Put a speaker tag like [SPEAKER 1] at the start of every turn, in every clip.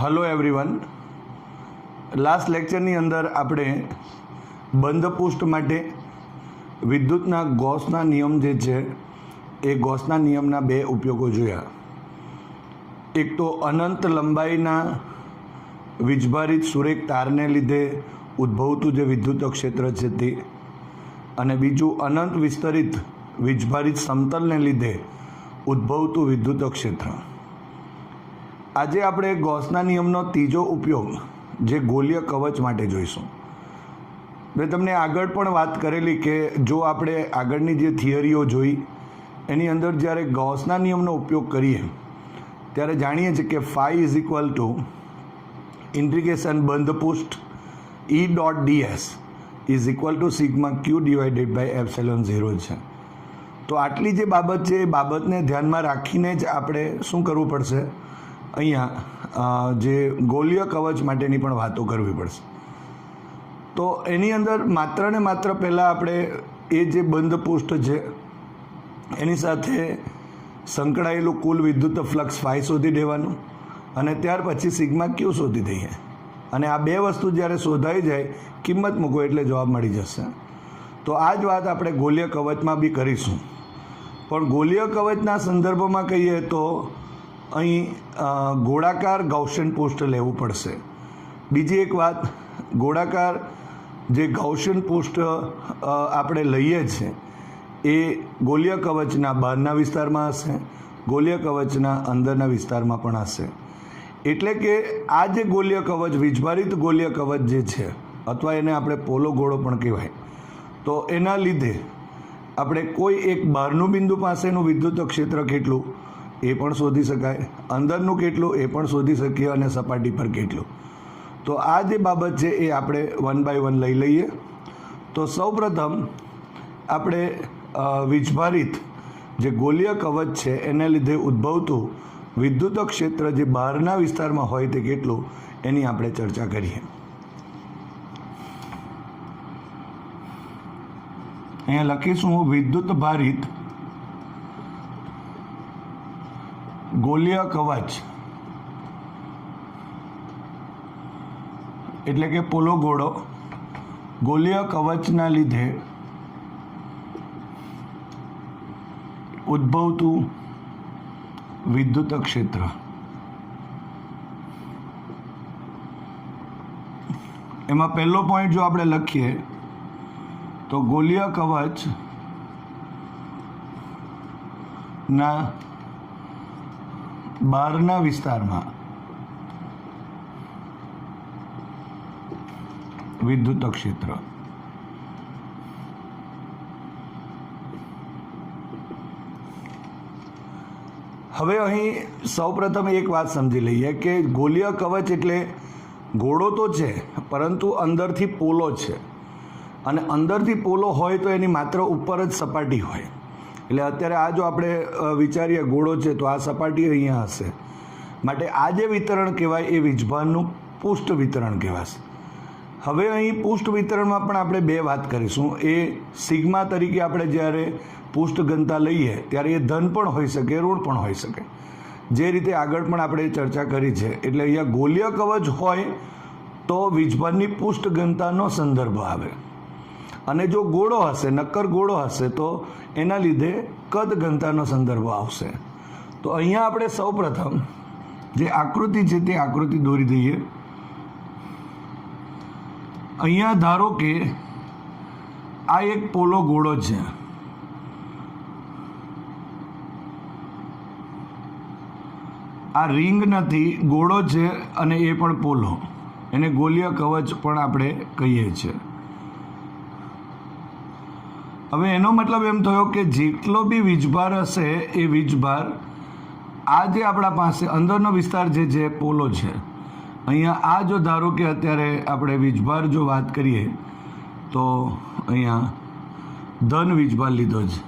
[SPEAKER 1] Hello everyone, last લેક્ચરની અંદર આપણે બંધ પૃષ્ઠ માટે વિદ્યુતના ગૌસના નિયમ જે છે એ ગૌસના નિયમના બે ઉપયોગો જોયા. એક તો અનંત લંબાઈના વીજભારિત સુરેખ તારને લીધે ઉદ્ભવતું જે વિદ્યુત ક્ષેત્ર છે તે, અને બીજું અનંત વિસ્તરિત વીજભારિત સમતલને લીધે ઉદ્ભવતું વિદ્યુત ક્ષેત્ર. આજે આપણે ગૌસના નિયમનો ત્રીજો ઉપયોગ જે ગોલીય કવચ માટે જોઈશું. મેં તમને આગળ પણ વાત કરેલી કે જો આપણે આગળની જે થિયરીઓ જોઈ એની અંદર જ્યારે ગૌસના નિયમનો ઉપયોગ કરીએ ત્યારે જાણીએ છીએ કે phi is equal to integration બંધ પૃષ્ઠ E dot ds is equal to sigma q divided by epsilon 0 છે. તો આટલી જે બાબત છે એ બાબતને ધ્યાનમાં રાખીને જ આપણે શું કરવું પડશે, અહીંયા જે ગોલીય કવચ માટેની પણ વાતો કરવી પડશે. તો એની અંદર માત્ર ને માત્ર પહેલાં આપણે એ જે બંધ પૃષ્ઠ છે એની સાથે સંકળાયેલું કુલ વિદ્યુત ફ્લક્સ ફાઈ શોધી દેવાનું, અને ત્યાર પછી સિગ્મા ક્યુ શોધી દઈએ. અને આ બે વસ્તુ જ્યારે શોધાઈ જાય કિંમત મૂકો એટલે જવાબ મળી જશે. તો આ જ વાત આપણે ગોલીય કવચમાં બી કરીશું. પણ ગોલીય કવચના સંદર્ભમાં કહીએ તો અહીં ગોળાકાર ગૌસિયન પૃષ્ઠ લેવું પડશે. બીજી એક વાત, ગોળાકાર જે ગૌસિયન પૃષ્ઠ આપણે લઈએ છીએ એ ગોલીય કવચના બહારના વિસ્તારમાં હશે, ગોલીય કવચના અંદરના વિસ્તારમાં પણ હશે. એટલે કે આ જે ગોલીય કવચ વીજભારિત ગોલીય કવચ જે છે, અથવા એને આપણે પોલો ગોળો પણ કહેવાય, તો એના લીધે આપણે કોઈ એક બહારનું બિંદુ પાસેનું વિદ્યુત ક્ષેત્ર કેટલું એ પણ શોધી શકાય, અંદરનું કેટલું એ પણ શોધી શકીએ, અને સપાટી પર કેટલું. તો આ જે બાબત છે એ આપણે 1 by 1 લઈ લઈએ. તો સૌપ્રથમ આપણે વીજભારિત જે ગોલીય કવચ છે એને લીધે ઉદ્ભવતું વિદ્યુત ક્ષેત્ર જે બહારના વિસ્તારમાં હોય તે કેટલું એની આપણે ચર્ચા કરીએ. અહીંયા લખીશું વિદ્યુત ભારિત ગોલીય કવચ એટલે કે પોલો ગોળો, ગોલીય કવચના લીધે ઉદ્ભવતું વિદ્યુત ક્ષેત્ર. એમાં પહેલો પોઈન્ટ જો આપણે લખીએ તો ગોલીય કવચ ના બહારના વિસ્તારમાં વિદ્યુત ક્ષેત્ર. હવે અહીં સૌપ્રથમ એક વાત સમજી લઈએ કે ગોલીય કવચ એટલે ગોળો તો છે પરંતુ અંદરથી પોલો છે, અને અંદરથી પોલો હોય તો એની માત્ર ઉપર જ સપાટી હોય. એટલે અત્યારે આ જો આપણે વિચારીએ ગોળો છે તો આ સપાટી અહીંયા હશે, માટે આ જે વિતરણ કહેવાય એ વીજભારનું પૃષ્ઠ વિતરણ કહેવાશે. હવે અહીં પૃષ્ઠ વિતરણમાં પણ આપણે બે વાત કરીશું. એ સિગ્મા તરીકે આપણે જ્યારે પૃષ્ઠ ઘનતા લઈએ ત્યારે એ ધન પણ હોઈ શકે, ઋણ પણ હોઈ શકે, જે રીતે આગળ પણ આપણે ચર્ચા કરી છે. એટલે અહીંયા ગોલીય કવચ હોય તો વીજભારની પૃષ્ઠ ઘનતાનો સંદર્ભ આવે, અને જો ગોળો હશે, નક્કર ગોળો હશે તો એના લીધે કદ ઘનતાનો સંદર્ભ આવશે. તો અહીંયા આપણે સૌપ્રથમ જે આકૃતિ છે તે આકૃતિ દોરી દઈએ. અહીંયા ધારો કે આ એક પોલો ગોળો છે, આ રિંગ નથી, ગોળો છે, અને એ પણ પોલો, એને ગોલીય કવચ પણ આપણે કહીએ છીએ. હવે એનો મતલબ એમ થયો કે જેટલો બી વીજભાર હશે એ વીજભાર આ જે આપણા પાસે અંદરનો વિસ્તાર જે છે પોલો છે, અહીંયા આ જો ધારો કે અત્યારે આપણે વીજભાર જો વાત કરીએ તો અહીંયા ધન વીજભાર લીધો છે,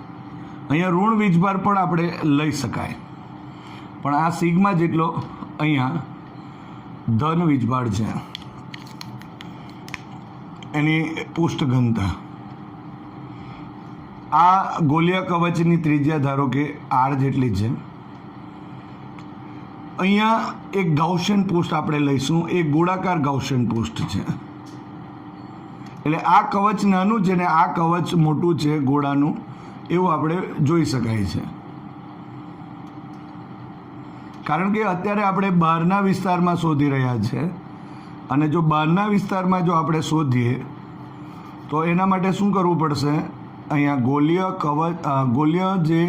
[SPEAKER 1] અહીંયા ઋણ વીજભાર પણ આપણે લઈ શકાય, પણ આ સિગ્મા જેટલો અહીંયા ધન વીજભાર છે એની પૃષ્ઠ ઘનતા. આ ગોલીય કવચની ત્રિજ્યા ધારો કે R જેટલી છે, અહીંયા એક ગાઉસિયન પૃષ્ઠ આપણે લઈશું. એ ગોળાકાર ગાઉસિયન પૃષ્ઠ છે. એટલે આ કવચ નાનું છે ને આ કવચ મોટું છે ગોળાનું, એવું આપણે જોઈ શકાય છે. કારણ કે અત્યારે આપણે બહારના વિસ્તારમાં શોધી રહ્યા છે, અને જો બહારના વિસ્તારમાં જો આપણે શોધીએ તો એના માટે શું કરવું પડશે? અહીંયા ગોલીય જે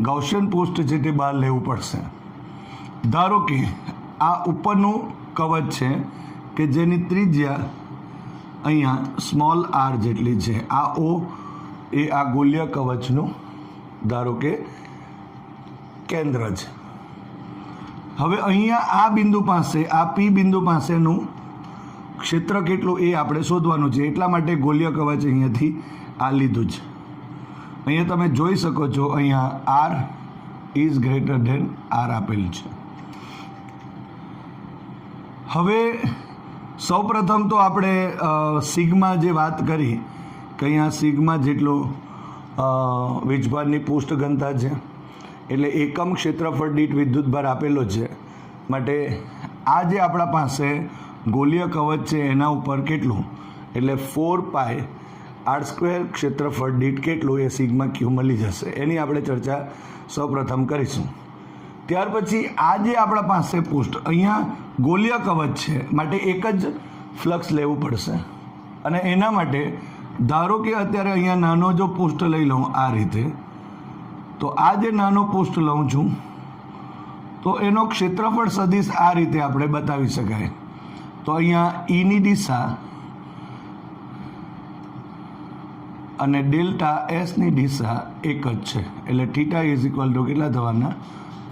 [SPEAKER 1] ગાઉસિયન પૃષ્ઠ છે તે બહાર લેવું પડશે. ધારો કે આ ઉપરનું કવચ છે કે જેની ત્રિજ્યા અહીંયા સ્મોલ આર જેટલી છે. આ ઓ એ આ ગોલીય કવચનું ધારો કે કેન્દ્ર છે. હવે અહીંયા આ બિંદુ પાસે, આ પી બિંદુ પાસેનું ક્ષેત્ર કેટલું એ આપણે શોધવાનું છે. એટલા માટે ગોલીય કવચ અહીંયાથી આ લીધું છે. અહીંયા તમે જોઈ શકો છો, અહીંયા r is greater than r આપેલ છે. હવે સૌપ્રથમ તો આપણે સિગ્મા જે વાત કરી કે અહીંયા સિગ્મા જેટલો વીજભારની પૃષ્ઠ ઘનતા છે, એટલે એકમ ક્ષેત્રફળ દીઠ વિદ્યુતભાર આપેલો છે. માટે આ જે આપણા પાસે ગોલીય કવચ છે એના ઉપર કેટલું, એટલે 4π r² ક્ષેત્રફળ દીઠ કેટલું એ સિગ્મા ક્યુ મળી જશે. એની આપણે ચર્ચા સૌપ્રથમ કરીશું. ત્યાર પછી આ જે આપણા પાસે પૃષ્ઠ, અહીંયા ગોલીય કવચ છે માટે એક જ ફ્લક્સ લેવું પડશે. અને એના માટે ધારો કે અત્યારે અહીંયા નાનો જો પૃષ્ઠ લઈ લઉં આ રીતે, તો આ જે નાનો પૃષ્ઠ લઉં છું તો એનો ક્ષેત્રફળ સદિશ આ રીતે આપણે બતાવી શકાય. તો અહીંયા ઈની દિશા અને ડેલ્ટા એસની દિશા એક જ છે. એટલે થીટા ઇઝ ઇક્વલ ટુ કેટલા થવાના?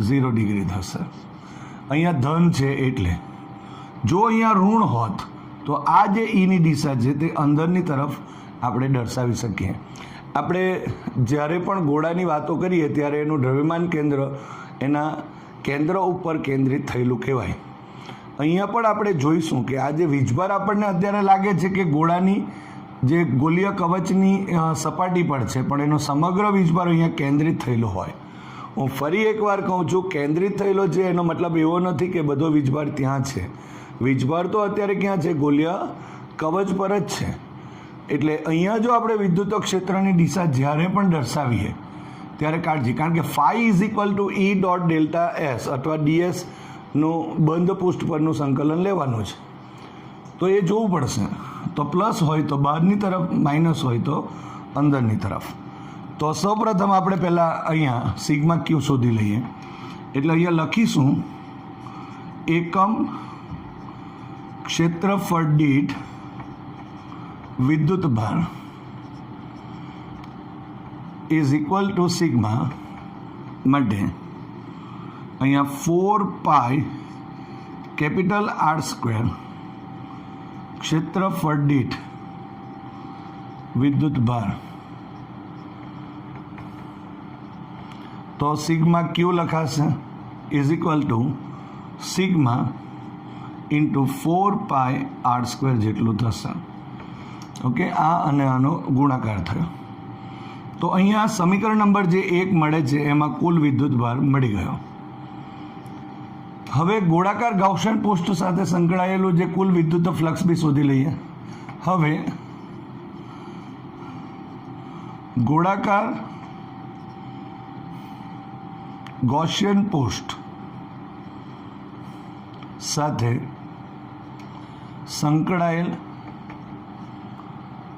[SPEAKER 1] 0 ડિગ્રી થશે. અહીંયા ધન છે એટલે જો અહીંયા ઋણ હોત તો આ જે ઈની દિશા છે તે અંદરની તરફ આપણે દર્શાવી શકીએ. આપણે જ્યારે પણ ગોળાની વાતો કરીએ ત્યારે એનું દ્રવ્યમાન કેન્દ્ર એના કેન્દ્ર ઉપર કેન્દ્રિત થયેલું કહેવાય. અહીંયા પણ આપણે જોઈશું કે આ જે વીજભાર આપણને અત્યારે લાગે છે કે ગોળાની જે ગોલીય કવચની સપાટી પર છે, પણ એનો સમગ્ર વીજભાર અહીંયા કેન્દ્રિત થયેલો હોય. હું ફરી એકવાર કહું છું, કેન્દ્રિત થયેલો છે એનો મતલબ એવો નથી કે બધો વીજભાર ત્યાં છે. વીજભાર તો અત્યારે ક્યાં છે? ગોલીય કવચ પર જ છે. એટલે અહીંયા જો આપણે વિદ્યુત ક્ષેત્રની દિશા જ્યારે પણ દર્શાવીએ ત્યારે કાળજી, કારણ કે phi is equal to E dot delta S અથવા ડીએસનું બંધ પૃષ્ઠ પરનું સંકલન લેવાનું છે. તો એ જોવું પડશે. તો પ્લસ હોય તો બહારની તરફ, માઇનસ હોય તો અંદરની તરફ. તો સૌપ્રથમ આપણે પહેલાં અહીંયા સિગ્મા ક્યુ શોધી લઈએ. એટલે અહીંયા લખીશું એકમ ક્ષેત્રફળ દીઠ વિદ્યુત ભાર ઇઝ ઇક્વલ ટુ સિગ્મા માટે અહીંયા 4π R² ક્ષેત્રફળ દીઠ વિદ્યુત ભાર. તો સિગ્મા ક્યુ લખાશે is equal to sigma into 4π R² જેટલું થશે. ઓકે, આ અને આનો ગુણાકાર થયો. તો અહીંયા સમીકરણ નંબર જે 1 મળે છે એમાં કુલ વિદ્યુત ભાર મળી ગયો. હવે ગોળાકાર ગાઉસિયન પૃષ્ઠ સાથે સંકળાયેલું જે કુલ વિદ્યુત ફ્લક્સ બી શોધી લઈએ. હવે ગોળાકાર ગૌસિયન પૃષ્ઠ સાથે સંકળાયેલ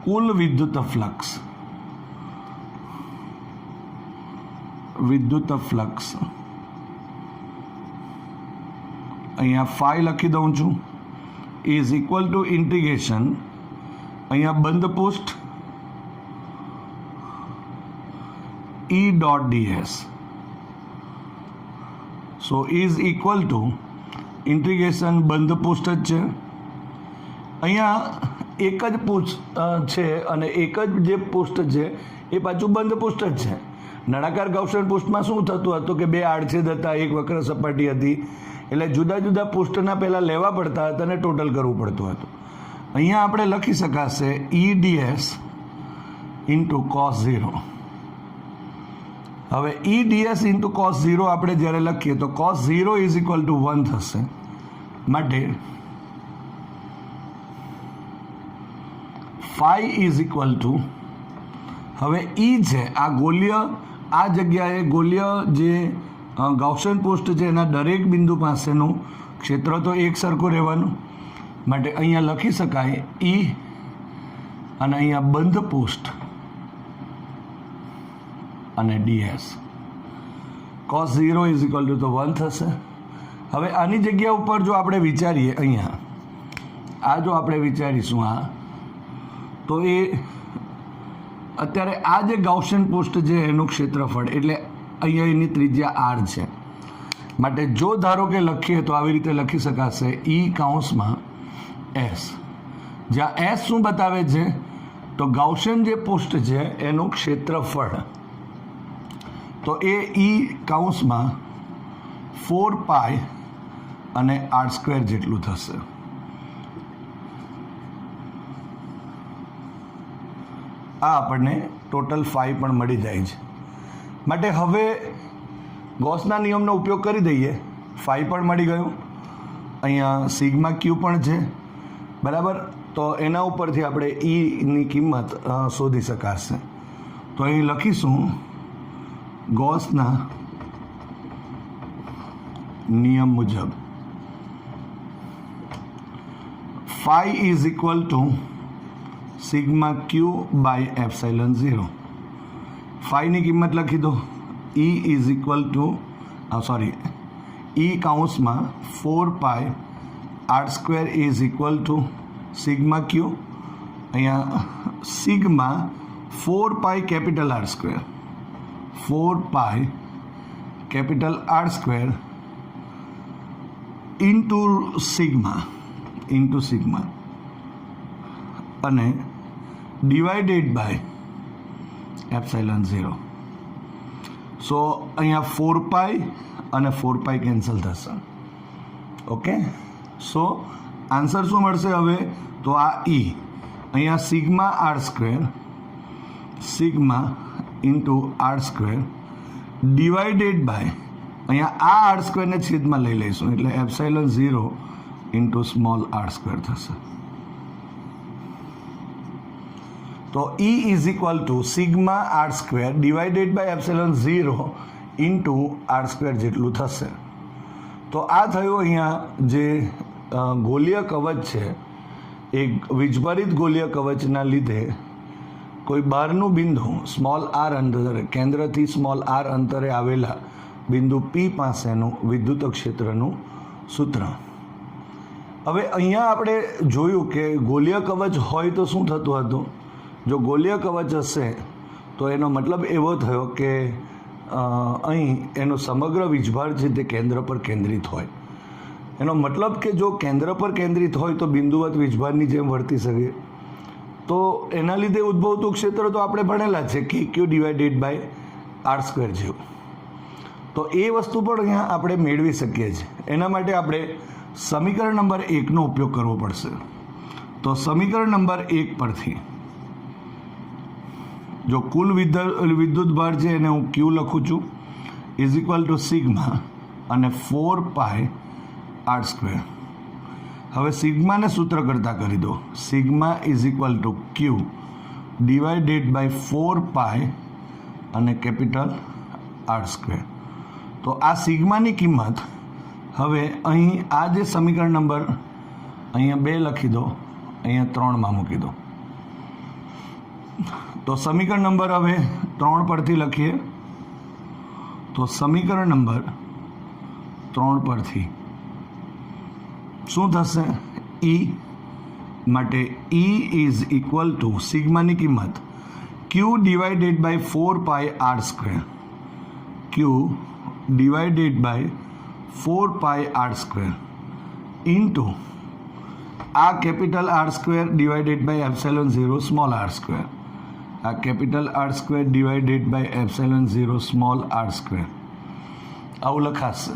[SPEAKER 1] કુલ વિદ્યુત ફ્લક્સ અહીંયા ફાઈ લખી દઉં છું ઇઝ ઇક્વલ ટુ ઇન્ટિગ્રેશન, અહીંયા બંધ પૃષ્ઠ E dot DS. So is equal to integration બંધ પૃષ્ઠ જ છે. અહીંયા એક જ પૃષ્ઠ છે અને એક જ જે પૃષ્ઠ છે એ પાછું બંધ પૃષ્ઠ જ છે. નળાકાર ગાઉસિયન પૃષ્ઠમાં શું થતું હતું કે બે આડછેદ હતા, એક વક્ર સપાટી હતી, એટલે જુદા જુદા પૃષ્ઠના પહેલાં લેવા પડતા હતા અને ટોટલ કરવું પડતું હતું. અહીંયા આપણે લખી શકાશે EDS ઇન્ટુ cos 0. હવે ઈ ડીએસ ઇન્ટુ કોસ 0 આપણે જ્યારે લખીએ તો કોસ 0 ઇઝ ઇક્વલ ટુ 1 થશે. માટે ફાઈ ઇઝ ઇક્વલ ટુ, હવે ઈ છે આ ગોલીય, આ જગ્યાએ ગોલીય જે ગાઉસિયન પૃષ્ઠ છે એના દરેક બિંદુ પાસેનું ક્ષેત્ર તો એક સરખું રહેવાનું. માટે અહીંયા લખી શકાય ઈ અને અહીંયા બંધ પૃષ્ઠ અને DS cos 0 is equal two તો 1 થશે. હવે આની જગ્યા ઉપર જો આપણે વિચારીએ, અહીંયા આ જો આપણે વિચારીશું આ, તો એ અત્યારે આ જે ગાઉસિયન પૃષ્ઠ છે એનું ક્ષેત્રફળ, એટલે અહીંયા એની ત્રિજ્યા આર છે. માટે જો ધારો કે લખીએ તો આવી રીતે લખી શકાશે ઈ કૌંસમાં એસ, જ્યાં એસ શું બતાવે છે તો ગાઉસિયન જે પૃષ્ઠ છે એનું ક્ષેત્રફળ, તો એ ઈ કૌંસમાં 4 પાઈ અને આર સ્ક્વેર જેટલું થશે. આ આપણને ટોટલ 5 પણ મળી જાય છે. માટે હવે ગોસના નિયમનો ઉપયોગ કરી દઈએ. 5 પણ મળી ગયું, અહીંયા સિગ્મા ક્યુ પણ છે, બરાબર. તો એના ઉપરથી આપણે ઈની કિંમત શોધી શકાશે. તો અહીં લખીશું ગોસના નિયમ મુજબ phi is equal to sigma Q by epsilon 0. ફાઈની કિંમત લખી દો. E is equal to E કૌંસમાં 4 pi R square is equal to sigma Q, અહીંયા sigma 4 pi capital R square, 4 pi capital R square into sigma અને divided by epsilon 0. So અહીંયા 4 pi અને 4 pi cancel થશે. Okay, so answer શું મળશે હવે? તો આ ઈ, અહીંયા sigma r square, sigma into r square divided by, અહીંયા આ આર સ્ક્વેરને છેદમાં લઈ લઈશું એટલે epsilon 0 into small R square થશે. તો E is equal to sigma r square divided by epsilon 0 into r square જેટલું થશે. તો આ થયું અહીંયા જે ગોલીય કવચ છે એ વીજભારિત ગોલીય કવચના લીધે કોઈ બહારનું બિંદુ સ્મોલ આર અંતરે, કેન્દ્રથી સ્મોલ આર અંતરે આવેલા બિંદુ પી પાસેનું વિદ્યુત ક્ષેત્રનું સૂત્ર. હવે અહીંયા આપણે જોયું કે ગોલીય કવચ હોય તો શું થતું હતું. જો ગોલીય કવચ હશે તો એનો મતલબ એવો થયો કે અહીં એનો સમગ્ર વીજભાર છે તે કેન્દ્ર પર કેન્દ્રિત હોય. એનો મતલબ કે જો કેન્દ્ર પર કેન્દ્રિત હોય તો બિંદુવત વીજભારની જેમ વર્તી શકે. તો એના લીધે ઉદ્ભવતું ક્ષેત્ર તો આપણે ભણેલા છે કે ક્યુ ડિવાઇડેડ બાય આર સ્ક્વેર જેવું. તો એ વસ્તુ પણ અહીંયા આપણે મેળવી શકીએ છીએ. એના માટે આપણે સમીકરણ નંબર 1નો ઉપયોગ કરવો પડશે. તો સમીકરણ નંબર 1 પરથી જો કુલ વિદ્યુત ભાર છે એને હું ક્યુ લખું છું ઇઝ ઇક્વલ ટુ સિગ્મા અને 4 પાઈ આર સ્ક્વેર. હવે સિગ્માને સૂત્ર કરતા કરી દો. Sigma is equal to q divided by 4 pi અને કેપિટલ આર સ્ક્વેર. તો આ સિગ્માની કિંમત હવે અહીં આ જે સમીકરણ નંબર અહીંયા 2 લખી દો, અહીંયા 3માં મૂકી દો. તો સમીકરણ નંબર હવે 3 પરથી લખીએ. તો સમીકરણ નંબર 3 પરથી શું થશે? ઈ માટે ઈ ઇઝ ઇક્વલ ટુ સિગ્માની કિંમત Q divided by 4 pi R square, Q divided by 4 pi R square into આ capital R square divided by epsilon 0 small R square, આ capital R square divided by epsilon 0 small R square આવું લખાશે.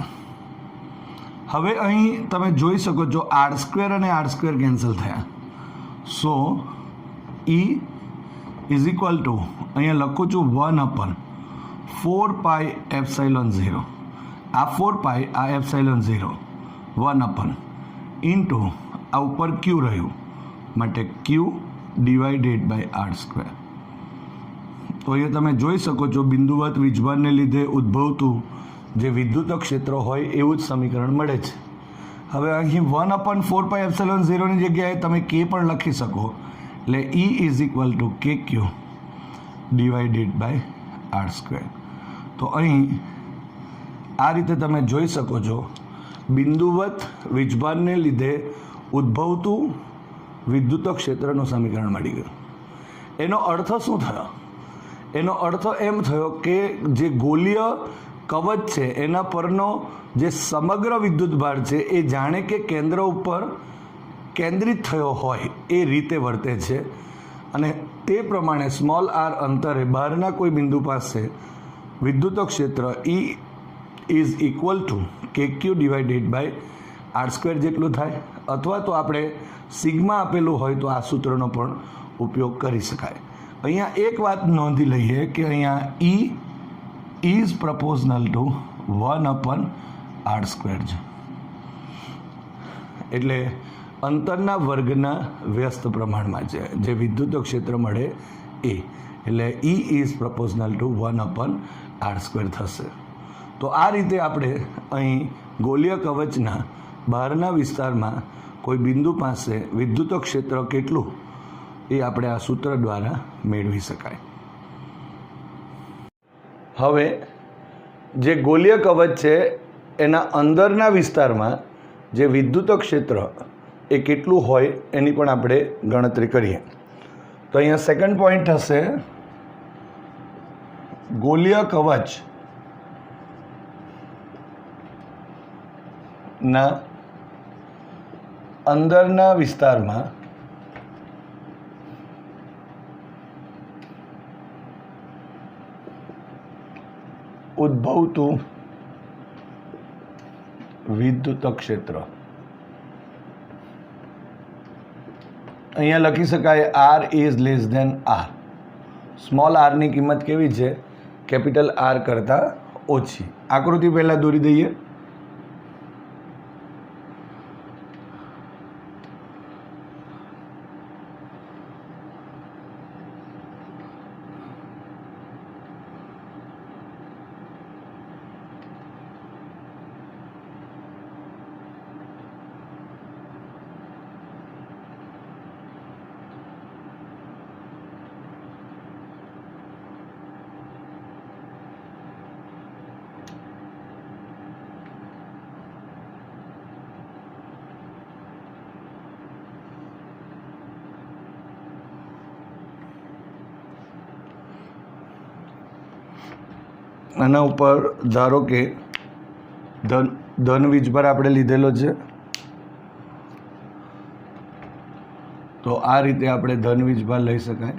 [SPEAKER 1] હવે અહીં તમે જોઈ શકો છો આર સ્ક્વેર અને આર સ્ક્વેર કેન્સલ થયા. So E is equal to અહીંયા લખું છું 1/4 4πε0 આ 4π આ ε0 1 ઇન્ટુ આ ઉપર ક્યુ રહ્યું માટે ક્યુ ડિવાઇડેડ બાય r². તો એ તમે જોઈ શકો છો બિંદુવત વીજભારને લીધે ઉદ્ભવતું જે વિદ્યુત ક્ષેત્ર હોય એવું જ સમીકરણ મળે છે. હવે અહીં 1/4πε0 ની જગ્યાએ તમે કે પણ લખી શકો એટલે E is equal to KQ divided by r². તો અહીં આ રીતે તમે જોઈ શકો છો બિંદુવત વીજભારને લીધે ઉદ્ભવતું વિદ્યુત ક્ષેત્રનું સમીકરણ મળી ગયું. એનો અર્થ શું થયો? એનો અર્થ એમ થયો કે જે ગોલીય કવચ છે એના પરનો જે સમગ્ર વિદ્યુત ભાર છે એ જાણે કે કેન્દ્ર ઉપર કેન્દ્રિત થયો હોય એ રીતે વર્તે છે અને તે પ્રમાણે સ્મોલ આર અંતરે બહારના કોઈ બિંદુ પાસે વિદ્યુત ક્ષેત્ર E is equal to KQ divided by r² જેટલું થાય. અથવા તો આપણે સિગ્મા આપેલું હોય તો આ સૂત્રનો પણ ઉપયોગ કરી શકાય. અહીંયા એક વાત નોંધી લઈએ કે અહીંયા E ઇઝ પ્રપોઝનલ ટુ 1/r² છે એટલે અંતરના વર્ગના વ્યસ્ત પ્રમાણમાં છે જે વિદ્યુત ક્ષેત્ર મળે એ એટલે E ઇઝ પ્રપોઝનલ ટુ 1/r² થશે. તો આ રીતે આપણે અહીં ગોલીય કવચના બહારના વિસ્તારમાં કોઈ બિંદુ પાસે વિદ્યુત ક્ષેત્ર કેટલું એ આપણે આ સૂત્ર દ્વારા મેળવી શકાય. હવે જે ગોલીય કવચ છે એના અંદરના વિસ્તારમાં જે વિદ્યુત ક્ષેત્ર એ કેટલું હોય એની પણ આપણે ગણતરી કરીએ. તો અહીંયા સેકન્ડ પોઈન્ટ થશે ગોલીય કવચ ના અંદરના વિસ્તારમાં ઉદ્ભવતું વિદ્યુત ક્ષેત્ર. અહીંયા લખી શકાય R is less than R. Small આરની કિંમત કેવી છે? કેપિટલ R કરતાં ઓછી. આકૃતિ પહેલાં દોરી દઈએ. આના ઉપર ધારો કે ધન વીજભાર આપણે લીધેલો છે તો આ રીતે આપણે ધન વીજભાર લઈ શકાય.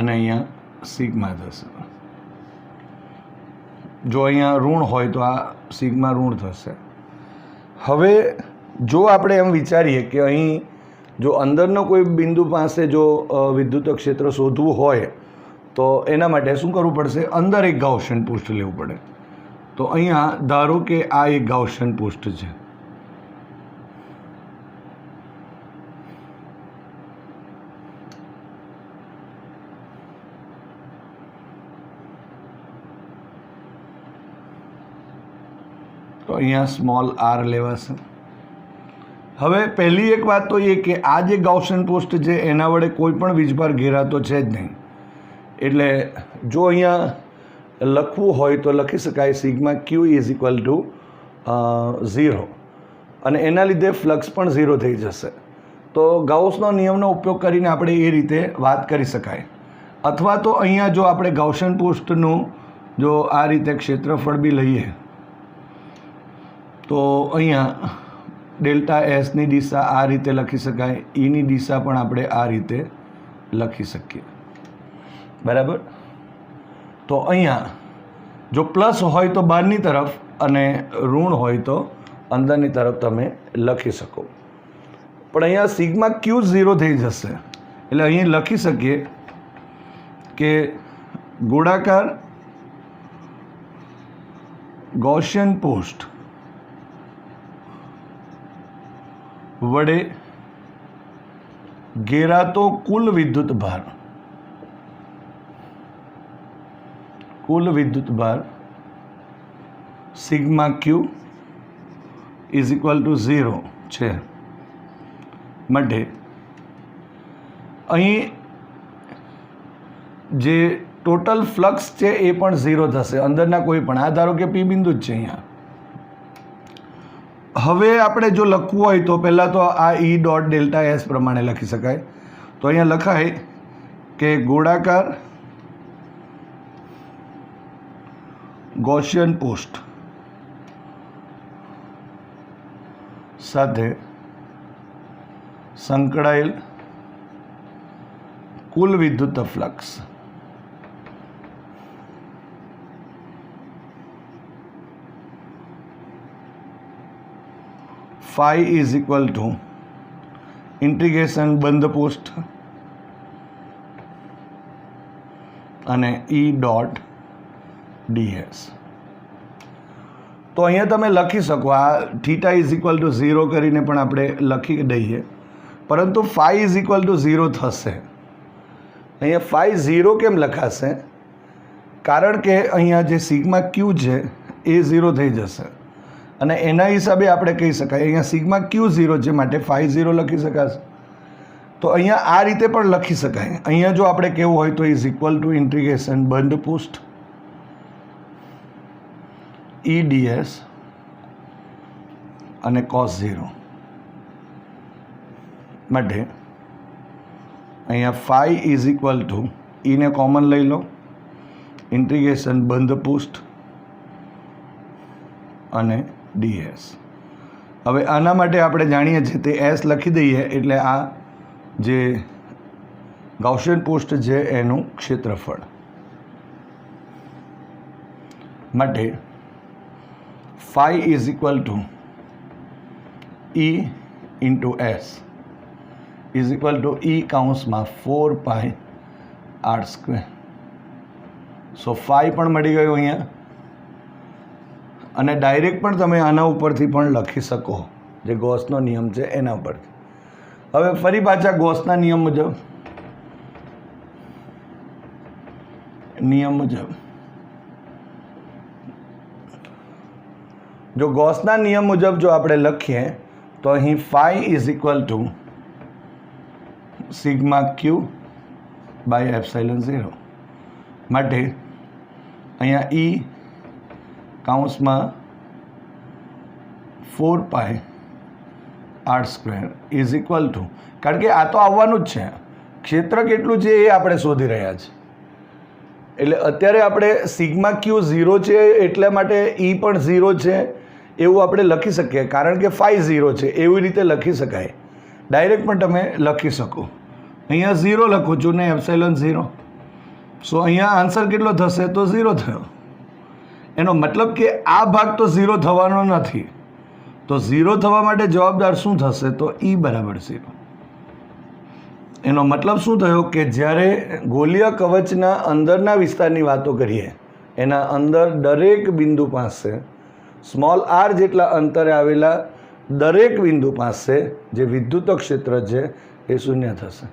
[SPEAKER 1] અને અહીંયા સિગ્મા થશે. જો અહીંયા ઋણ હોય તો આ સિગ્મા ઋણ થશે. હવે જો આપણે એમ વિચારીએ કે અહીં જો અંદરનો કોઈ બિંદુ પાસે જો વિદ્યુત ક્ષેત્ર શોધવું હોય તો એના માટે શું કરવું પડશે? અંદર એક ગાઉસિયન પૃષ્ઠ લેવું પડે. તો અહીંયા ધારો કે આ એક ગાઉસિયન પૃષ્ઠ છે. તો અહીંયા સ્મોલ આર લેવાશે. હવે પહેલી એક વાત તો એ કે આ જે ગાઉસિયન પૃષ્ઠ છે એના વડે કોઈ પણ વીજભાર ઘેરાતો છે જ નહીં. એટલે જો અહીંયા લખવું હોય તો લખી શકાય sigma Q is equal two 0 અને એના લીધે ફ્લક્સ પણ 0 થઈ જશે. તો ગાઉસનો નિયમનો ઉપયોગ કરીને આપણે એ રીતે વાત કરી શકાય. અથવા તો અહીંયા જો આપણે ગાઉસિયન પૃષ્ઠનું જો આ રીતે ક્ષેત્રફળ બી લઈએ તો અહીંયા ડેલ્ટા એસની દિશા આ રીતે લખી શકાય, ઈની દિશા પણ આપણે આ રીતે લખી શકીએ. બરાબર. તો અહીંયા જો પ્લસ હોય તો બહારની તરફ અને ઋણ હોય તો અંદરની તરફ તમે લખી શકો. પણ અહીંયા સિગ્મા ક્યુ 0 થઈ જશે. એટલે અહીં લખી શકીએ કે ગોળાકાર ગૌસિયન પોસ્ટ વડે ઘેરાતો કુલ વિદ્યુત ભાર sigma Q is equal two 0 છે. માટે અહીં જે ટોટલ ફ્લક્સ છે એ પણ 0 થશે, અંદરના કોઈ પણ. આ ધારો કે પી બિંદુ જ છે અહીંયા. હવે આપણે જો લખવું હોય તો પહેલાં તો આ ઈ ડોટ ડેલ્ટા એસ પ્રમાણે લખી શકાય. તો અહીંયા લખાય કે ગોળાકાર ગૌસિયન પોસ્ટ સાથે સંકળાયેલ કુલ વિદ્યુત flux phi is equal to integration બંધ પોસ્ટ અને E ડોટ ds. તો અહીંયા તમે લખી શકો આ થીટા ઇઝ ઇક્વલ ટુ 0 કરીને પણ આપણે લખી દઈએ, પરંતુ phi ઇઝ ઇક્વલ ટુ 0 થશે. અહીંયા phi 0 કેમ લખાશે? કારણ કે અહીંયા જે સિગ્મા ક્યુ છે એ 0 થઈ જશે અને એના હિસાબે આપણે કહી શકાય અહીંયા સિગ્મા ક્યુ 0 છે માટે phi 0 લખી શકાશે. તો અહીંયા આ રીતે પણ લખી શકાય. અહીંયા જો આપણે કહેવું હોય તો ઇઝ ઇક્વલ ટુ ઇન્ટિગ્રેશન બંધ પોસ્ટ E ds અને cos 0 માટે અહીંયા phi ઇઝ ઇક્વલ ટુ ઈને કોમન લઈ લો, ઇન્ટિગ્રેશન બંધ પોસ્ટ અને ds. હવે આના માટે આપણે જાણીએ છીએ તે s લખી દઈએ એટલે આ જે ગૌસિયન પોસ્ટ છે એનું ક્ષેત્રફળ. માટે phi is equal two E into s is equal two E કૌંસમાં 4 પાઈ r સ્ક્વેર. સો phi પણ મળી ગયું અહીંયા. અને ડાયરેક્ટ પણ તમે આના ઉપરથી પણ લખી શકો, જે ગૌસનો નિયમ છે એના ઉપરથી. હવે ફરી પાછા ગૌસના નિયમ મુજબ જો ગૌસના નિયમ મુજબ જો આપણે લખીએ તો અહીં phi is equal to sigma Q by epsilon 0. માટે અહીંયા E કૌંસમાં 4 pi r square is equal to, કારણ કે આ તો આવવાનું જ છે, ક્ષેત્ર કેટલું છે એ આપણે શોધી રહ્યા છીએ. એટલે અત્યારે આપણે સિગ્મા ક્યુ 0 છે એટલા માટે E પણ 0 છે એવું આપણે લખી શકીએ, કારણ કે phi 0 છે એવી રીતે લખી શકાય. ડાયરેક્ટ પણ તમે લખી શકો. અહીંયા 0 લખું છું ને એપ્સાઇલન 0. સો અહીંયા આન્સર કેટલો થશે? તો 0 થયો. એનો મતલબ કે આ ભાગ તો 0 થવાનો નથી. તો 0 થવા માટે જવાબદાર શું થશે? તો E બરાબર 0. એનો મતલબ શું થયો કે જ્યારે ગોલીય કવચના અંદરના વિસ્તારની વાતો કરીએ, એના અંદર દરેક બિંદુ પાસે સ્મોલ r જેટલા અંતરે આવેલા દરેક બિંદુ પાસે જે વિદ્યુત ક્ષેત્ર છે એ શૂન્ય થશે.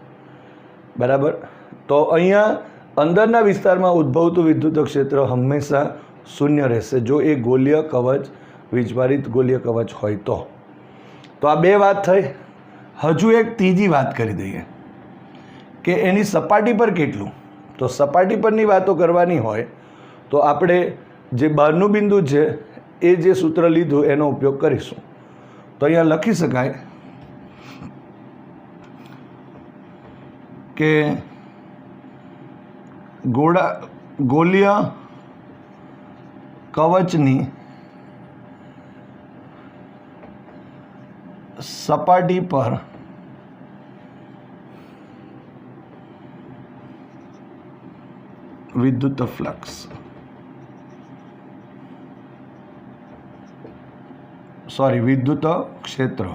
[SPEAKER 1] બરાબર? તો અહીંયા અંદરના વિસ્તારમાં ઉદ્ભવતું વિદ્યુત ક્ષેત્ર હંમેશા શૂન્ય રહેશે જો એ ગોલીય કવચ વીજભારિત ગોલીય કવચ હોય તો. તો આ બે વાત થઈ. હજુ એક ત્રીજી વાત કરી દઈએ કે એની સપાટી પર કેટલું. તો સપાટી પરની વાતો કરવાની હોય તો આપણે જે બહારનું બિંદુ છે એ જે સૂત્ર લીધું એનો ઉપયોગ કરીશું. તો અહીંયા લખી શકાય કે ગોલીય કવચની સપાટી પર વિદ્યુત ફ્લક્સ વિદ્યુત ક્ષેત્ર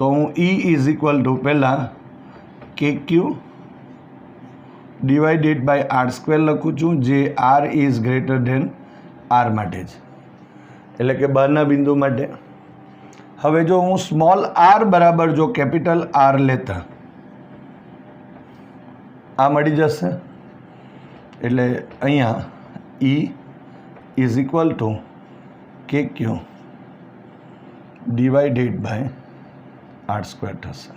[SPEAKER 1] તો હું E ઇઝ ઇક્વલ ટુ પહેલાં KQ ડિવાઇડેડ બાય R² લખું છું, જે R is greater than R માટે છે, એટલે કે બહારના બિંદુ માટે. હવે જો હું સ્મોલ r બરાબર જો કેપિટલ R લેતા આ મળી જશે, એટલે અહીંયા E is equal to KQ divided by R² થશે.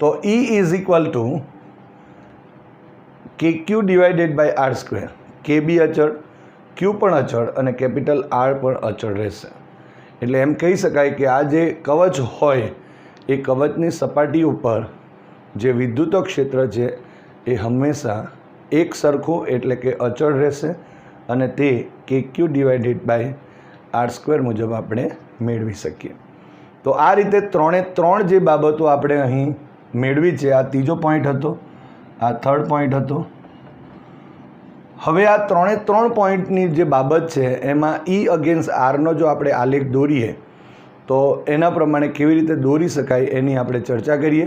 [SPEAKER 1] તો E is equal to KQ divided by R². K બી અચળ, Q પણ અચળ અને કેપિટલ R પણ અચળ રહેશે. એટલે એમ કહી શકાય કે આ જે કવચ હોય એ કવચની સપાટી ઉપર જે વિદ્યુત ક્ષેત્ર છે એ હંમેશા એક સરખું એટલે કે અચળ રહેશે અને તે KQ ડિવાઇડેડ બાય R² મુજબ આપણે મેળવી શકીએ. તો આ રીતે ત્રણે ત્રણ જે બાબતો આપણે અહીં મેળવી છે, આ ત્રીજો પોઈન્ટ હતો, આ થર્ડ પોઈન્ટ હતો. હવે આ ત્રણે ત્રણ પોઈન્ટની જે બાબત છે એમાં E અગેન્સ્ટ Rનો જો આપણે આલેખ દોરીએ તો એના પ્રમાણે કેવી રીતે દોરી શકાય એની આપણે ચર્ચા કરીએ.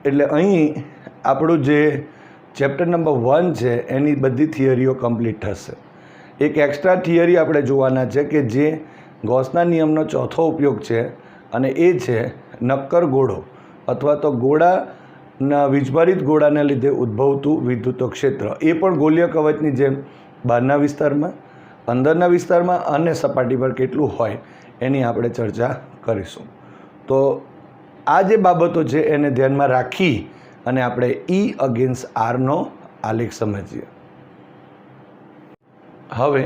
[SPEAKER 1] એટલે અહીં આપણું જે ચેપ્ટર નંબર 1 છે એની બધી થિયરીઓ કમ્પ્લીટ થશે. એક એક્સ્ટ્રા થિયરી આપણે જોવાના છે કે જે ગૌસના નિયમનો ચોથો ઉપયોગ છે, અને એ છે નક્કર ગોળો અથવા તો ગોળાના વીજભારિત ગોળાને લીધે ઉદ્ભવતું વિદ્યુત ક્ષેત્ર. એ પણ ગોલીય કવચની જેમ બહારના વિસ્તારમાં, અંદરના વિસ્તારમાં અને સપાટી પર કેટલું હોય એની આપણે ચર્ચા કરીશું. તો આ જે બાબતો છે એને ધ્યાનમાં રાખી અને આપણે E અગેન્સ્ટ Rનો આલેખ સમજીએ. હવે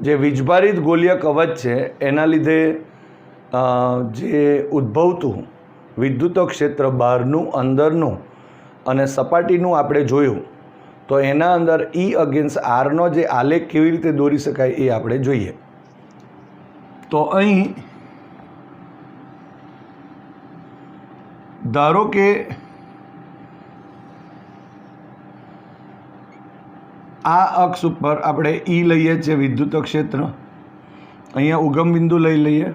[SPEAKER 1] જે વીજભારિત ગોલીય કવચ છે એના લીધે જે ઉદ્ભવતું વિદ્યુત ક્ષેત્ર બહારનું, અંદરનું અને સપાટીનું આપણે જોયું. તો એના અંદર E અગેન્સ્ટ Rનો જે આલેખ કેવી રીતે દોરી શકાય એ આપણે જોઈએ. તો અહીં ધારો કે આ અક્ષ ઉપર આપણે E લઈએ છીએ વિદ્યુત ક્ષેત્ર, અહીંયા ઉગમ બિંદુ લઈ લઈએ,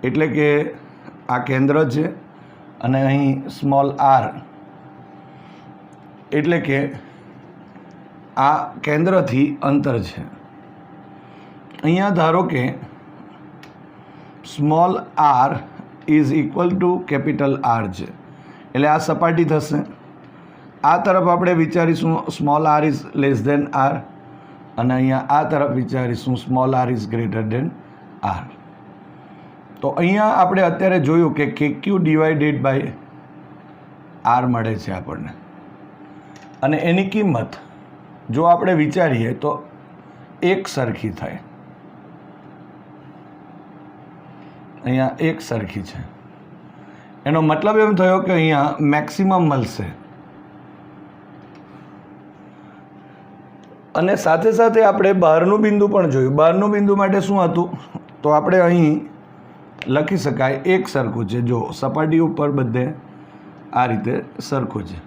[SPEAKER 1] એટલે કે આ કેન્દ્ર છે અને અહીં સ્મોલ r એટલે કે આ કેન્દ્રથી અંતર છે. અહીંયા ધારો કે small r is equal two capital R છે, એટલે આ સપાટી થશે. આ તરફ આપણે વિચારીશું small r is less than R, અને અહીંયા આ તરફ વિચારીશું small r is greater than R. તો અહીંયા આપણે અત્યારે જોયું કે KQ ડિવાઇડેડ બાય R મળે છે આપણને, અને એની કિંમત જો આપણે વિચારીએ તો એક સરખી થાય. અહીંયા એક સરખી છે, એનો મતલબ એમ થયો કે અહીંયા મેક્સિમમ મળશે. અને સાથે સાથે આપણે બહારનું બિંદુ પણ જોયું. બહારનું બિંદુ માટે શું હતું, તો આપણે અહીં લખી શકાય એક સરખું છે. જો સપાટી ઉપર બધે આ રીતે સરખું છે,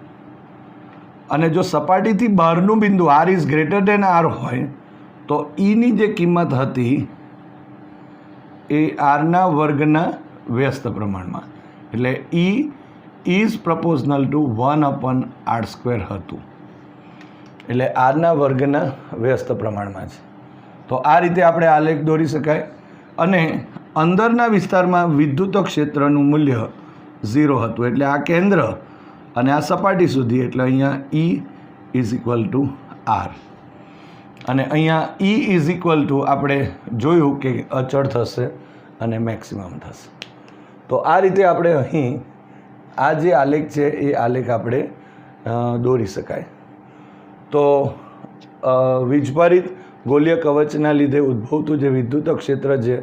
[SPEAKER 1] અને જો સપાટીથી બહારનું બિંદુ R is greater than R હોય તો Eની જે કિંમત હતી એ Rના વર્ગના વ્યસ્ત પ્રમાણમાં, એટલે E ઇઝ પ્રપોઝનલ ટુ 1/R² હતું, એટલે Rના વર્ગના વ્યસ્ત પ્રમાણમાં છે. તો આ રીતે આપણે આલેખ દોરી શકાય. અને અંદરના વિસ્તારમાં વિદ્યુત ક્ષેત્રનું મૂલ્ય 0 હતું, એટલે આ કેન્દ્ર અને આ સપાટી સુધી, એટલે અહીંયા E is equal to R, અને અહીંયા E ઇઝ ઇક્વલ ટુ આપણે જોયું કે અચળ થશે અને મેક્સિમમ થશે. તો આ રીતે આપણે અહીં આ જે આલેખ છે એ આલેખ આપણે દોરી શકાય. તો વીજભારિત ગોલીય કવચના લીધે ઉદ્ભવતું જે વિદ્યુત ક્ષેત્ર છે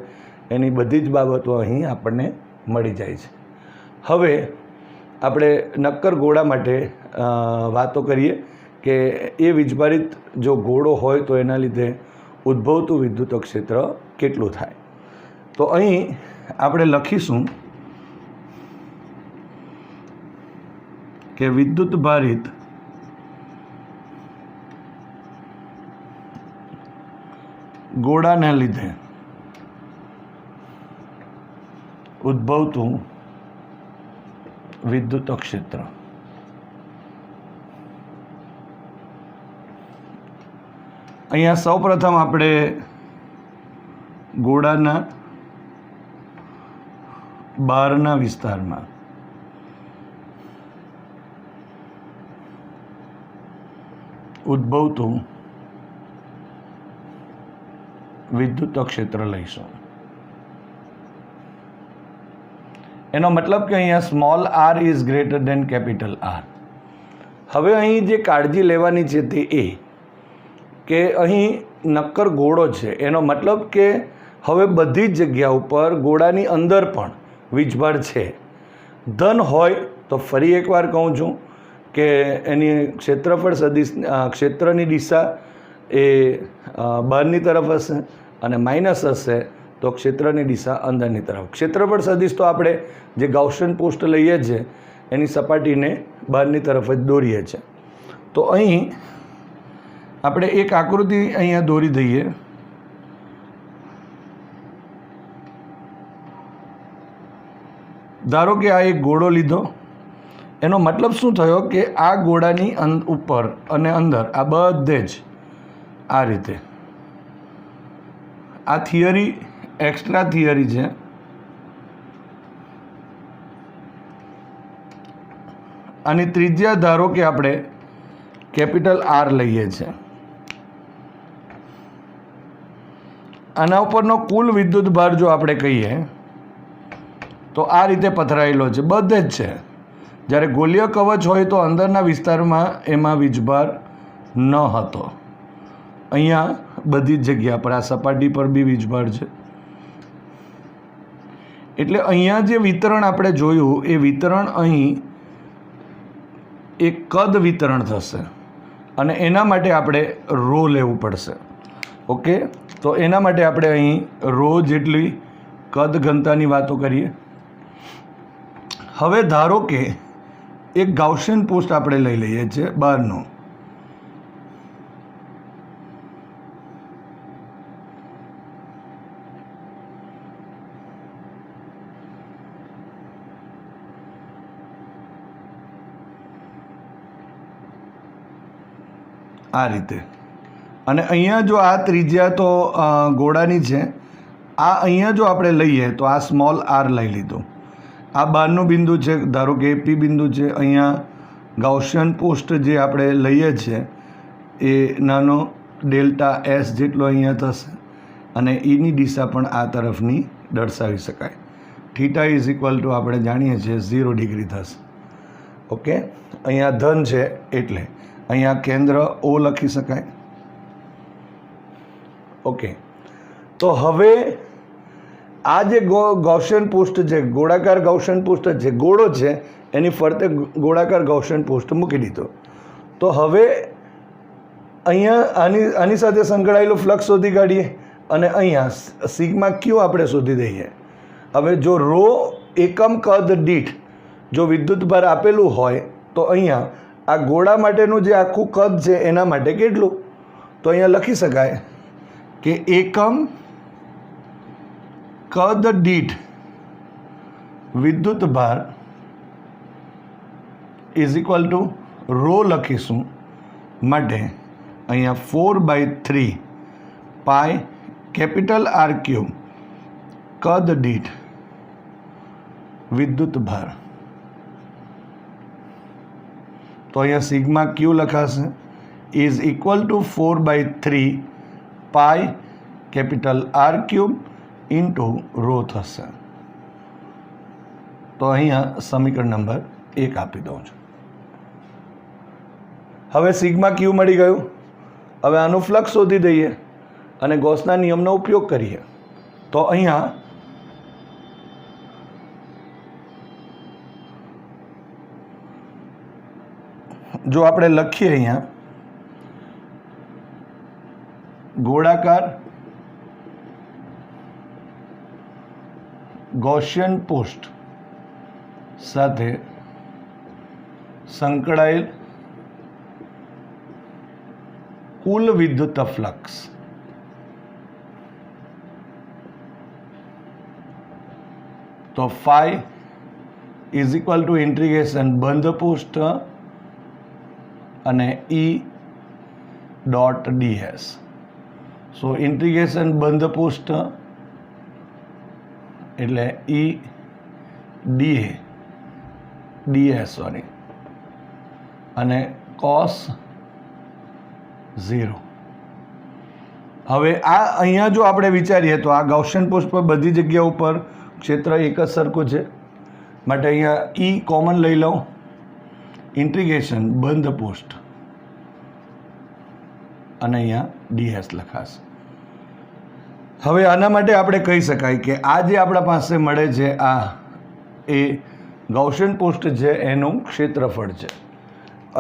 [SPEAKER 1] એની બધી જ બાબતો અહીં આપણને મળી જાય છે. હવે આપણે નક્કર ગોળા માટે વાતો કરીએ કે એ વીજભારિત જો ગોળો હોય તો એના લીધે ઉદ્ભવતું વિદ્યુત ક્ષેત્ર કેટલું થાય. તો અહીં આપણે લખીશું કે વિદ્યુત ભારિત ગોળાને લીધે ઉદ્ભવતું વિદ્યુત ક્ષેત્ર. અહીંયા સૌપ્રથમ આપણે ગોળાના બહારના વિસ્તારમાં ઉદ્ભવતું વિદ્યુત ક્ષેત્ર લઈશું. એનો મતલબ કે અહીંયા small r is greater than capital R. હવે અહીં જે કાળજી લેવાની છે તે એ કે અહીં નક્કર ગોળો છે, એનો મતલબ કે હવે બધી જ જગ્યા ઉપર ગોળાની અંદર પણ વીજભાર છે. ધન હોય તો ફરી એકવાર કહું છું કે એની ક્ષેત્રફળ સદિશ ક્ષેત્રની દિશા એ બહારની તરફ હશે અને માઇનસ હશે તો ક્ષેત્રની દિશા અંદરની તરફ. ક્ષેત્રફળ સદિશ તો આપણે જે ગાઉસિયન પૃષ્ઠ લઈએ છીએ એની સપાટીને બહારની તરફ જ દોરીએ છીએ. તો અહીં આપણે એક આકૃતિ અહીંયા દોરી દઈએ. ધારો કે આ એક ગોળો લીધો. એનો મતલબ શું થયો કે આ ગોળાની ઉપર અને અંદર આ બધે જ આ રીતે આ થિયરી એક્સ્ટ્રા થિયરી છે. આની ત્રિજ્યા ધારો કે આપણે કેપિટલ આર લઈએ છીએ. આના ઉપરનો કુલ વિદ્યુત ભાર જો આપણે કહીએ તો આ રીતે પથરાયેલો છે, બધે જ છે. જ્યારે ગોલીય કવચ હોય તો અંદરના વિસ્તારમાં એમાં વીજભાર ન હતો. અહીંયા બધી જ જગ્યા પર આ સપાટી પર બી વીજભાર છે. એટલે અહીંયા જે વિતરણ આપણે જોયું એ વિતરણ અહીં એક કદ વિતરણ થશે અને એના માટે આપણે રો લેવું પડશે. ઓકે, તો એના માટે આપણે અહીં રો જેટલી કદ ઘનતાની વાતો કરીએ. હવે ધારો કે એક ગાઉસિયન પૃષ્ઠ આપણે લઈ લઈએ છીએ બહારનું. આ રીતે. અને અહીંયા જો આ ત્રિજ્યા તો ગોળાની છે, આ અહીંયા જો આપણે લઈએ તો આ સ્મોલ આર લઈ લીધું. આ બહારનું બિંદુ છે, ધારો કે પી બિંદુ છે. અહીંયા ગાઉસિયન પૃષ્ઠ જે આપણે લઈએ છીએ એ નાનો ડેલ્ટા એસ જેટલો અહીંયા થશે અને એની દિશા પણ આ તરફની દર્શાવી શકાય. થીટા ઇઝ ઇક્વલ ટુ આપણે જાણીએ છીએ 0 ડિગ્રી થશે. ઓકે, અહીંયા ધન છે એટલે અહીંયા કેન્દ્ર ઓ લખી શકાય. ઓકે, તો હવે આ જે ગાઉસિયન પૃષ્ઠ છે, ગોળાકાર ગાઉસિયન પૃષ્ઠ છે, ગોળો છે, એની ફરતે ગોળાકાર ગાઉસિયન પૃષ્ઠ મૂકી દીધો. તો હવે અહીંયા આની સાથે સંકળાયેલું ફ્લક્સ શોધી કાઢીએ અને અહીંયા સિગ્મા ક્યુ આપણે શોધી દઈએ. હવે જો રો એકમ કદ દીઠ જો વિદ્યુતભાર આપેલું હોય તો અહીંયા આ ગોળા માટેનું જે આખું કદ છે એના માટે કેટલું, તો અહીંયા લખી શકાય કે એકમ કદ દીઠ વિદ્યુતભાર ઇઝ ઇક્વલ ટુ રો લખીશું. માટે અહીંયા 4/3 પાઈ કેપિટલ આર ક્યુબ કદ દીઠ વિદ્યુતભાર. તો અહીંયા સિગ્મા ક્યુ લખાશે is equal to 4/3 pi capital R cube into rho થશે. તો અહીંયા સમીકરણ નંબર 1 આપી દઉં છું. હવે સિગ્મા ક્યુ મળી ગયું. હવે આનું ફ્લક્સ શોધી દઈએ અને ગૌસના નિયમનો ઉપયોગ કરીએ. તો અહીંયા જો આપણે લખીએ અહીંયા ગોળાકાર ગૌસિયન પૃષ્ઠ સાથે સંકળાયેલ કુલ વિદ્યુત ફ્લક્સ તો phi is equal to integration બંધ પૃષ્ઠ અને E ડોટ ds. સો ઇન્ટિગ્રેશન બંધ પૃષ્ઠ એટલે E ds અને cos 0. હવે આ અહીંયા જો આપણે વિચારીએ તો આ ગૌસિયન પૃષ્ઠ પર બધી જગ્યા ઉપર ક્ષેત્ર એક જ સરખું છે, માટે અહીંયા E કોમન લઈ લઉં, ઇન્ટિગ્રેશન બંધ પૃષ્ઠ અને અહીંયા ds લખાશે. હવે આના માટે આપણે કહી શકાય કે આ જે આપણા પાસે મળે છે આ એ ગૌસિયન પૃષ્ઠ છે એનું ક્ષેત્રફળ છે,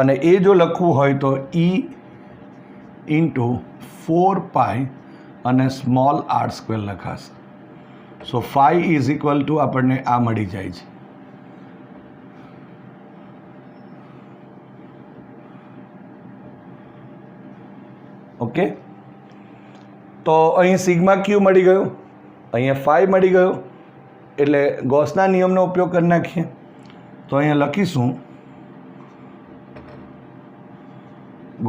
[SPEAKER 1] અને એ જો લખવું હોય તો E ઇન્ટુ 4π અને સ્મોલ r સ્ક્વેર લખાશે. સો phi ઇઝ ઇક્વલ ટુ આપણને આ મળી જાય છે. ઓકે, તો અહીં સિગ્મા ક્યુ મળી ગયું, અહીંયા phi મળી ગયું, એટલે ગૌસના નિયમનો ઉપયોગ કરી નાખીએ. તો અહીંયા લખીશું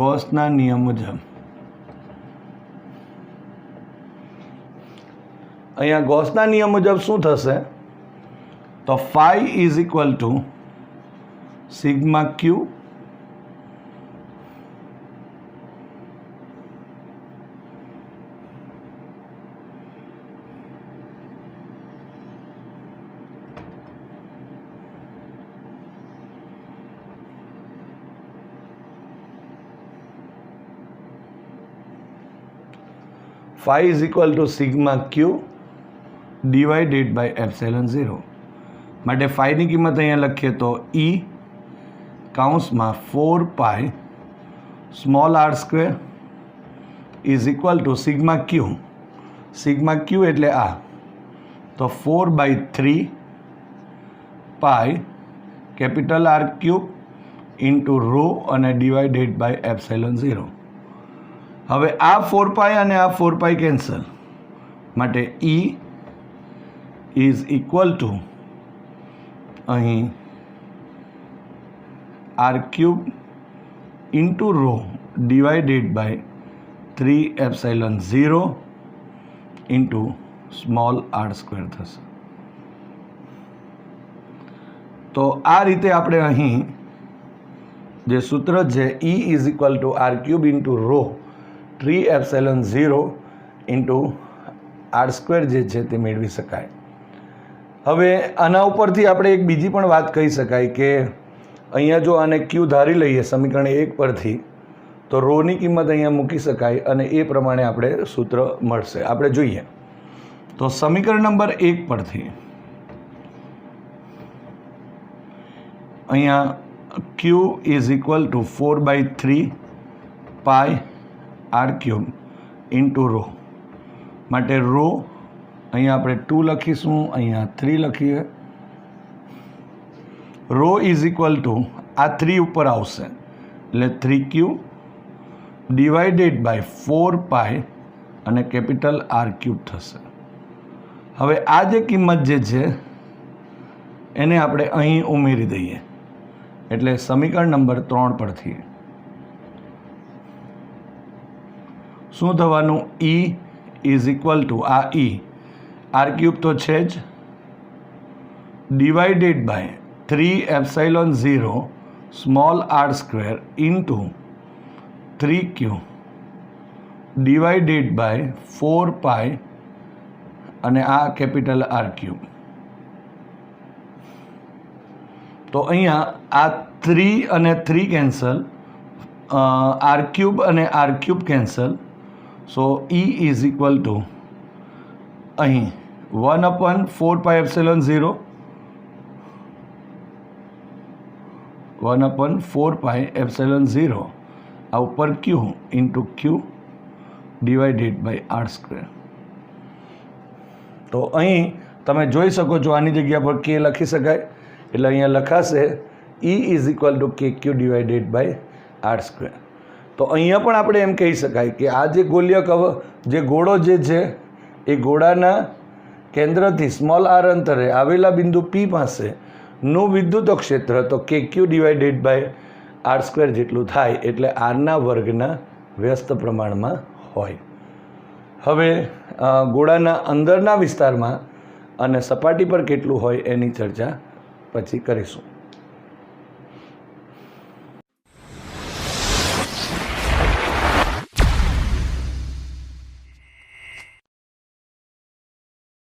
[SPEAKER 1] ગૌસના નિયમ મુજબ. અહીંયા ગૌસના નિયમ મુજબ શું થશે તો phi is equal to sigma Q phi is equal to sigma q divided by epsilon 0. માટે phi ની કિંમત અહીંયા લખીએ તો E કૌંસમાં 4π small r square is equal to sigma Q. Sigma Q એટલે આ, તો 4/3 pi capital R cube into rho અને ડિવાઇડેડ બાય એપ્સિલોન 0. હવે આ 4π અને આ 4π કેન્સલ, માટે E ઇઝ ઇક્વલ ટુ અહીં R cube into rho divided by 3 epsilon 0 into small r square થશે. તો આ રીતે આપણે અહીં જે સૂત્ર છે E is equal to R cube into rho 3 epsilon 0 into r square જે છે તે મેળવી શકાય. હવે આના ઉપરથી આપણે એક બીજી પણ વાત કહી શકાય કે અહીંયા જો આને ક્યુ ધારી લઈએ સમીકરણ 1 પરથી, તો રોની કિંમત અહીંયા મૂકી શકાય અને એ પ્રમાણે આપણે સૂત્ર મળશે. આપણે જોઈએ તો સમીકરણ નંબર 1 પરથી અહીંયા Q is equal to 4/3 pi r cube into rho, માટે રો અહીંયા આપણે 2 લખીશું, અહીંયા 3 લખીએ. રો ઇઝ ઇક્વલ ટુ આ 3 ઉપર આવશે એટલે 3q ડિવાઇડેડ બાય 4π અને કેપિટલ R ક્યુબ થશે. હવે આ જે કિંમત જે છે એને આપણે અહીં ઉમેરી દઈએ, એટલે સમીકરણ નંબર 3 પરથી શું થવાનું, E ઇઝ ઇક્વલ ટુ આ E R ક્યુબ તો છે જ, divided by 3 epsilon 0 small r square into 3q divided by 4π અને આ કેપિટલ R ક્યુબ. તો અહીંયા આ 3 અને 3 કેન્સલ, R ક્યુબ અને R cube cancel. So E is equal to અહીં 1/4π એપ્સિલોન 0 1/4π એપ્સિલોન 0 આ ઉપર Q into Q divided by R square. તો અહીં તમે જોઈ શકો છો આની જગ્યા પર K લખી શકાય, એટલે અહીંયા લખાશે E is equal to KQ divided by R square. તો અહીંયા પણ આપણે એમ કહી શકાય કે આ જે ગોળીય જે ગોળો જે છે એ ગોળાના કેન્દ્રથી સ્મોલ આર અંતરે આવેલા બિંદુ પી પાસેનું વિદ્યુત ક્ષેત્ર તો KQ ડિવાઇડેડ બાય R² જેટલું થાય, એટલે આરના વર્ગના વ્યસ્ત પ્રમાણમાં હોય. હવે ગોળાના અંદરના વિસ્તારમાં અને સપાટી પર કેટલું હોય એની ચર્ચા પછી કરીશું.